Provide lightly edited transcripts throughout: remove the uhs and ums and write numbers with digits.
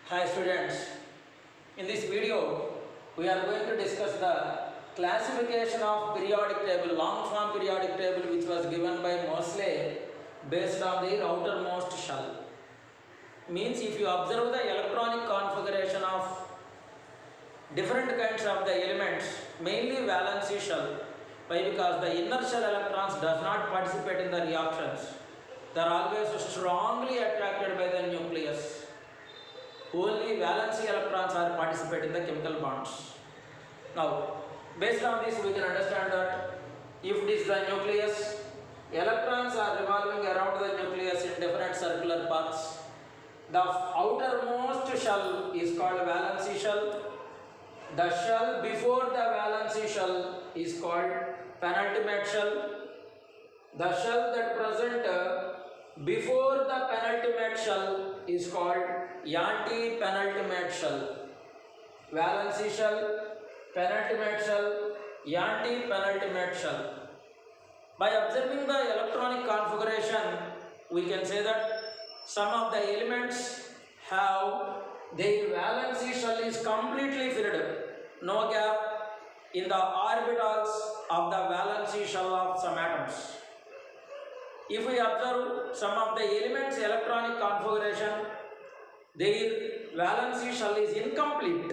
Hi students, in this video we are going to discuss the classification of periodic table, long form periodic table which was given by Moseley based on the outermost shell. Means if you observe the electronic configuration of different kinds of the elements, mainly valency shell, why? Because the inner shell electrons does not participate in the reactions. They are always strongly attracted by the nucleus. Only valency electrons are participate in the chemical bonds. Now, based on this, we can understand that if it is the nucleus, electrons are revolving around the nucleus in different circular paths. The outermost shell is called valency shell. The shell before the valency shell is called penultimate shell. The shell that present before the penultimate shell is called anti-penultimate shell. Valency shell, penultimate shell, anti-penultimate shell. By observing the electronic configuration, we can say that some of the elements have their valency shell is completely filled, no gap in the orbitals of the valency shell of some atoms. If we observe some of the elements electronic configuration, their valency shell is incomplete.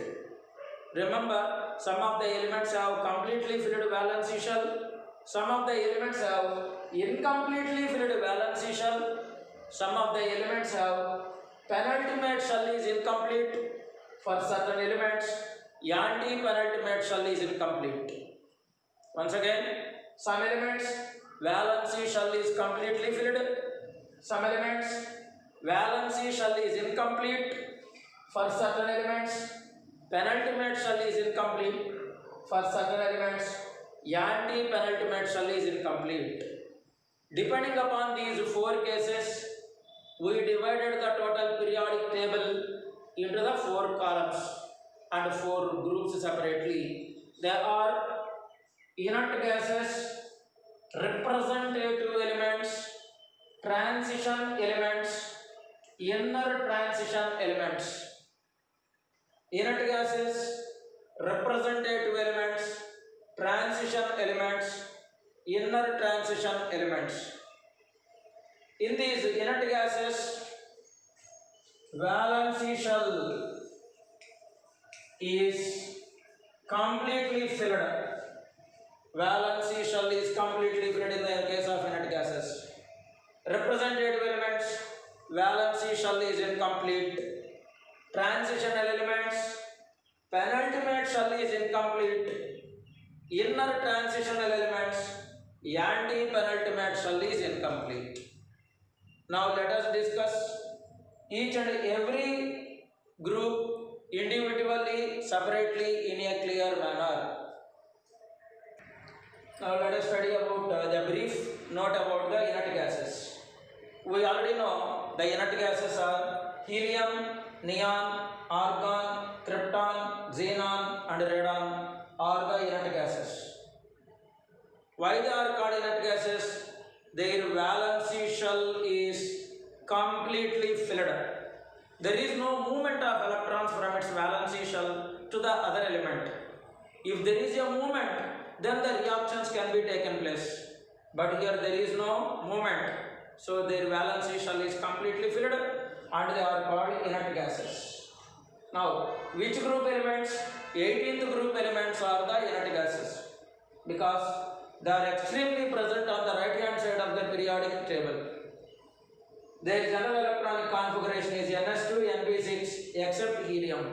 Remember, some of the elements have completely filled valency shell, some of the elements have incompletely filled valency shell, some of the elements have penultimate shell is incomplete. For certain elements, anti-penultimate shell is incomplete. Once again, some elements valency shell is completely filled, some elements valency shell is incomplete. For certain elements, penultimate shell is incomplete. For certain elements, anti-penultimate shell is incomplete. Depending upon these four cases, we divided the total periodic table into the four columns and four groups separately. There are inert gases, representative elements, transition elements, inner transition elements. Inert gases, representative elements, transition elements, inner transition elements. In these inert gases, valency shell is completely filled. Valency shell is completely filled in the case of inert gases. Representative elements, valency shell is incomplete. Transitional elements, penultimate shell is incomplete. Inner transitional elements, anti-penultimate shell is incomplete. Now let us discuss each and every group individually, separately in a clear manner. Now let us study about the brief note about the inert gases. We already know the inert gases are helium, neon, argon, krypton, xenon and radon are the inert gases. Why they are called inert gases? Their valency shell is completely filled. There is no movement of electrons from its valency shell to the other element. If there is a movement, then the reactions can be taken place. But here there is no movement. So their valency shell is completely filled and they are called inert gases. Now, which group elements? 18th group elements are the inert gases because they are extremely present on the right hand side of the periodic table. Their general electronic configuration is Ns2, Np6 except helium.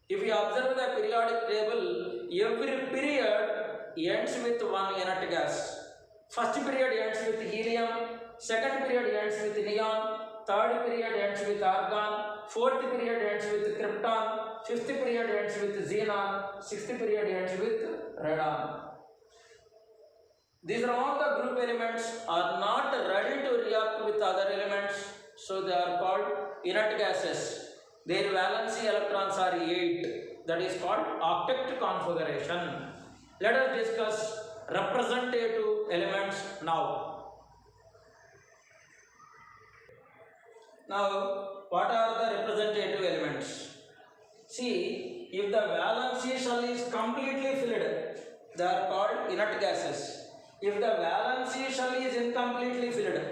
If you observe the periodic table, every period ends with one inert gas. First period ends with helium, second period ends with neon, third period ends with argon, fourth period ends with krypton, fifth period ends with xenon, sixth period ends with radon. These are all the group elements are not ready to react with other elements, so they are called inert gases. Their valency electrons are 8, that is called octet configuration. Let us discuss representative elements now. Now, what are the representative elements? See, if the valency shell is completely filled, they are called inert gases. If the valency shell is incompletely filled,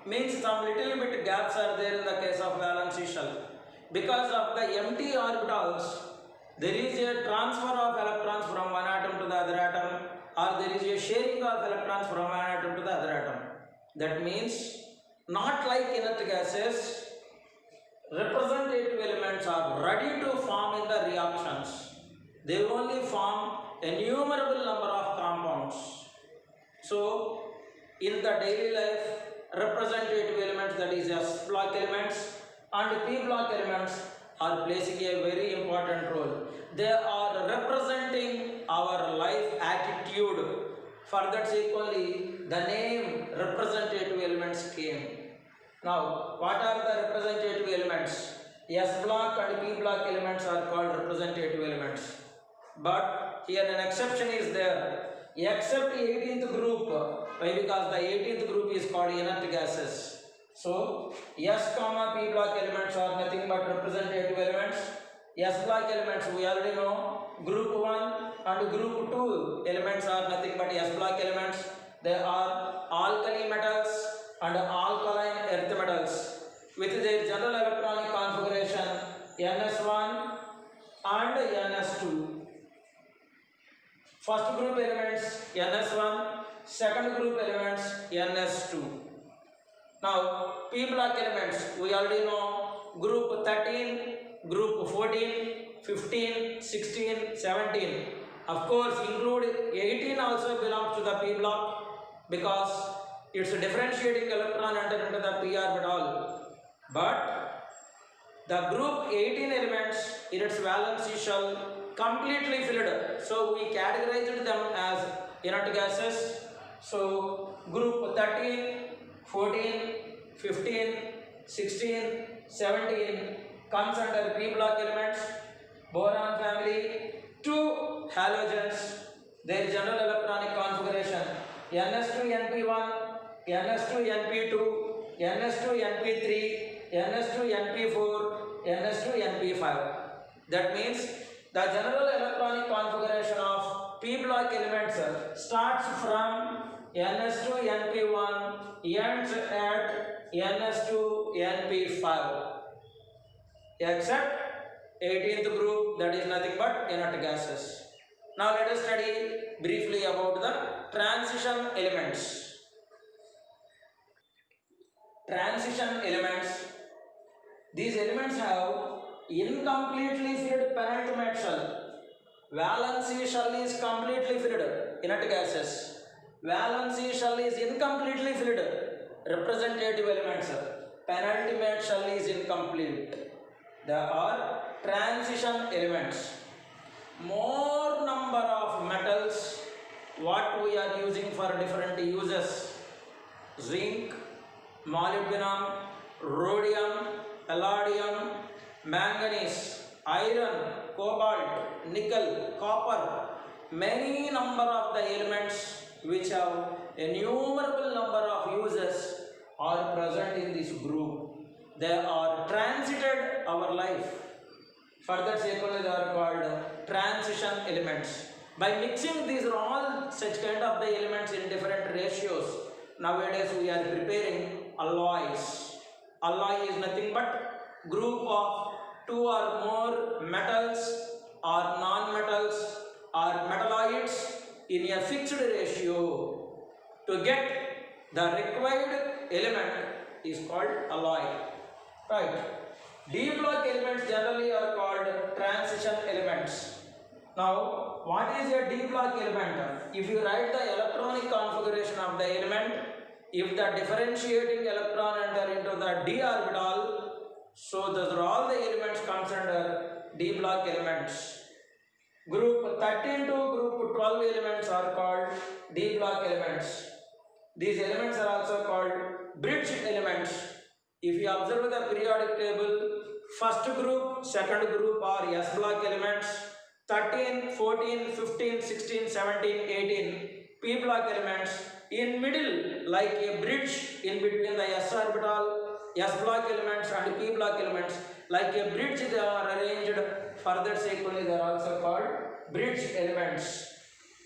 means some little bit gaps are there in the case of valency shell. Because of the empty orbitals, there is a transfer of electrons from one atom to the other atom, or there is a sharing of electrons from one atom to the other atom. That means, not like inert gases, representative elements are ready to form in the reactions. They only form a innumerable number of compounds. So, in the daily life, representative elements, that is S block elements and P block elements, are placing a very important role. They are representing our life attitude. For that sake only the name representative elements came. Now, what are the representative elements? S block and P block elements are called representative elements. But here an exception is there. Except 18th group. Why? Because the 18th group is called inert gases. So, S, P block elements are nothing but representative elements. S block elements we already know. Group 1 and group 2 elements are nothing but S block elements. They are alkali metals and alkaline earth metals with their general electronic configuration NS1 and NS2. First group elements NS1, second group elements NS2. Now, P block elements we already know. Group 13, group 14, 15, 16, 17. Of course, include 18 also belongs to the P block because its differentiating electron enter into the p orbital. But the group 18 elements in its valency shell completely filled. So we categorized them as inert gases. So group 13, 14, 15, 16, 17 comes under P block elements. Boron family, 2 halogens, their general electronic configuration NS2 NP1, NS2 NP2, NS2 NP3, NS2 NP4, NS2 NP5. That means the general electronic configuration of P block elements starts from NS2 NP1, ends at NS2 NP5, except 18th group, that is nothing but inert gases. Now let us study briefly about the transition elements. Transition elements. These elements have incompletely filled penultimate shell. Valency shell is completely filled, inert gases. Valency shell is incompletely filled, representative elements. Penultimate shell is incomplete. There are transition elements. More number of metals what we are using for different uses: zinc, molybdenum, rhodium, palladium, manganese, iron, cobalt, nickel, copper. Many number of the elements which have innumerable number of uses are present in this group. They are transited our life. For that sake only they are called transition elements. By mixing these are all such kind of the elements in different ratios, nowadays we are preparing alloys. Alloy is nothing but group of 2 or more metals or non-metals or metalloids in a fixed ratio. To get the required element is called alloy. Right. D block elements generally are called transition elements. Now, what is a D block element? If you write the electronic configuration of the element, if the differentiating electron enter into the d orbital, so those are all the elements comes under D block elements. Group 13 to group 12 elements are called D block elements. These elements are also called bridge elements. If you observe the periodic table, first group, second group are S block elements. 13, 14, 15, 16, 17, 18 P block elements. In middle, like a bridge in between the S orbital S block elements and P block elements. Like a bridge, they are arranged further sequentially. They are also called bridge elements.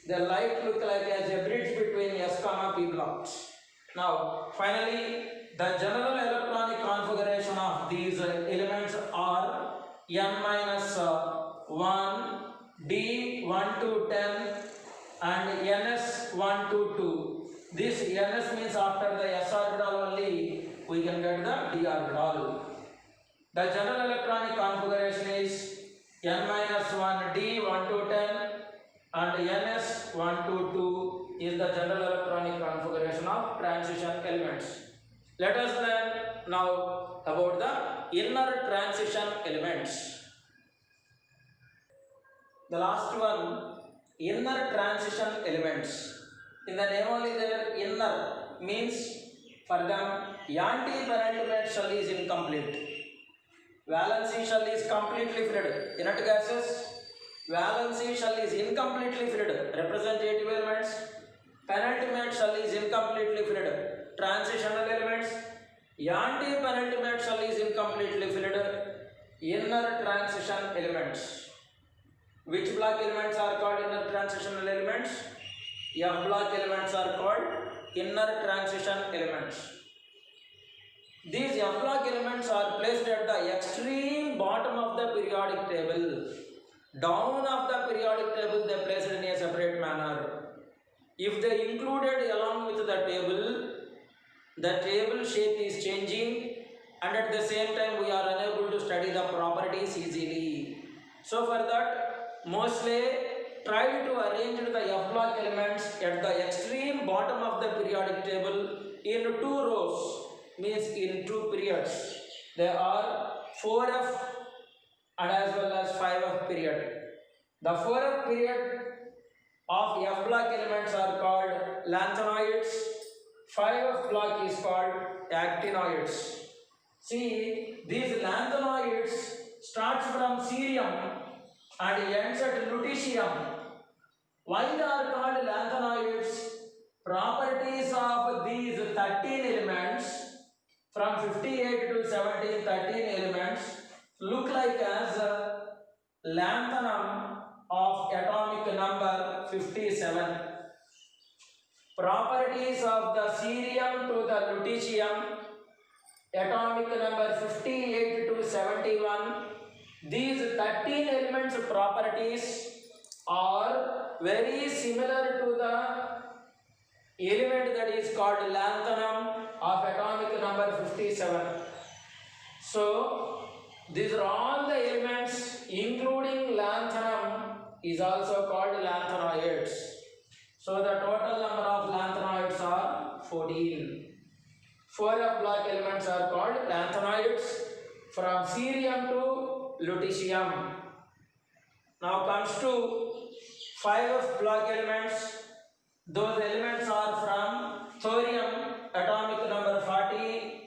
They like look like as a bridge between S comma P blocks. Now, finally, the general electronic configuration of these elements are n minus 1, d 1 to 10, and ns 1 to 2. This ns means after the s orbital only we can get the d orbital. The general electronic configuration is n minus 1, d 1 to 10, and ns 1 to 2 is the general electronic configuration of transition elements. Let us learn now about the inner transition elements. The last one, inner transition elements. In the name only there, inner means for them anti-penultimate shell is incomplete. Valency shell is completely filled. Inert gases, valency shell is incompletely filled. Representative elements, penultimate shell is incompletely filled. Transitional elements, anti-penultimate shell is incompletely filled. Inner transition elements. Which block elements are called inner transitional elements? F block elements are called inner transition elements. These F block elements are placed at the extreme bottom of the periodic table. Down of the periodic table they placed in a separate manner. If they included along with the table shape is changing, and at the same time we are unable to study the properties easily. So for that, mostly try to arrange the F block elements at the extreme bottom of the periodic table in 2 rows, means in 2 periods. There are 4f and as well as 5f period. The 4f period of F block elements are called lanthanoids. 5f block is called actinoids. See, these lanthanoids starts from cerium and ends at lutetium. Why they are called lanthanoids? Properties of these 13 elements from 58 to 17, 13 elements look like as lanthanum of atomic number 57. Properties of the cerium to the lutetium, atomic number 58 to 71. These 13 elements properties are very similar to the element that is called lanthanum of atomic number 57. So these are all the elements including lanthanum is also called lanthanoids. So the total number of lanthanoids are 14. 4f block elements are called lanthanoids from cerium to lutetium. Now comes to 5f block elements. Those elements are from thorium atomic number 40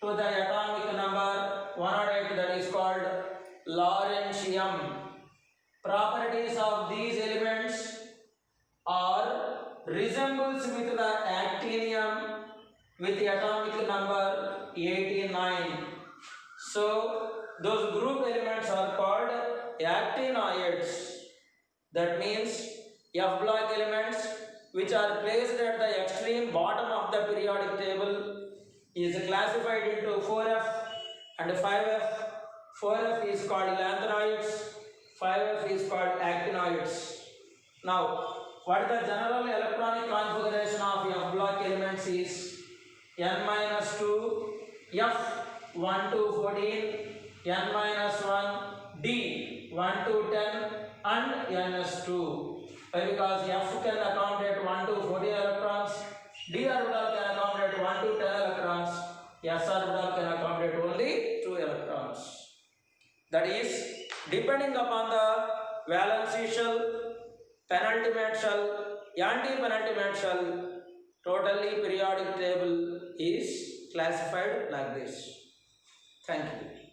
to the atomic number 108, that is called lawrencium. Properties of these elements are resembles with the actinium with the atomic number 89. So those group elements are called actinoids. That means F block elements which are placed at the extreme bottom of the periodic table is classified into 4f and 5f. 4f is called lanthanoids, 5f is called actinoids. Now, what is the general electronic configuration of F block elements is n minus 2, f 1 to 14, n minus 1, d 1 to 10, and ns2. Because f can accommodate 1 to 14 electrons, d orbital can accommodate 1 to 10 electrons, s orbital can accommodate only 2 electrons. That is, depending upon the valency shell, penultimate shell, anti-penultimate shell, totally periodic table is classified like this. Thank you.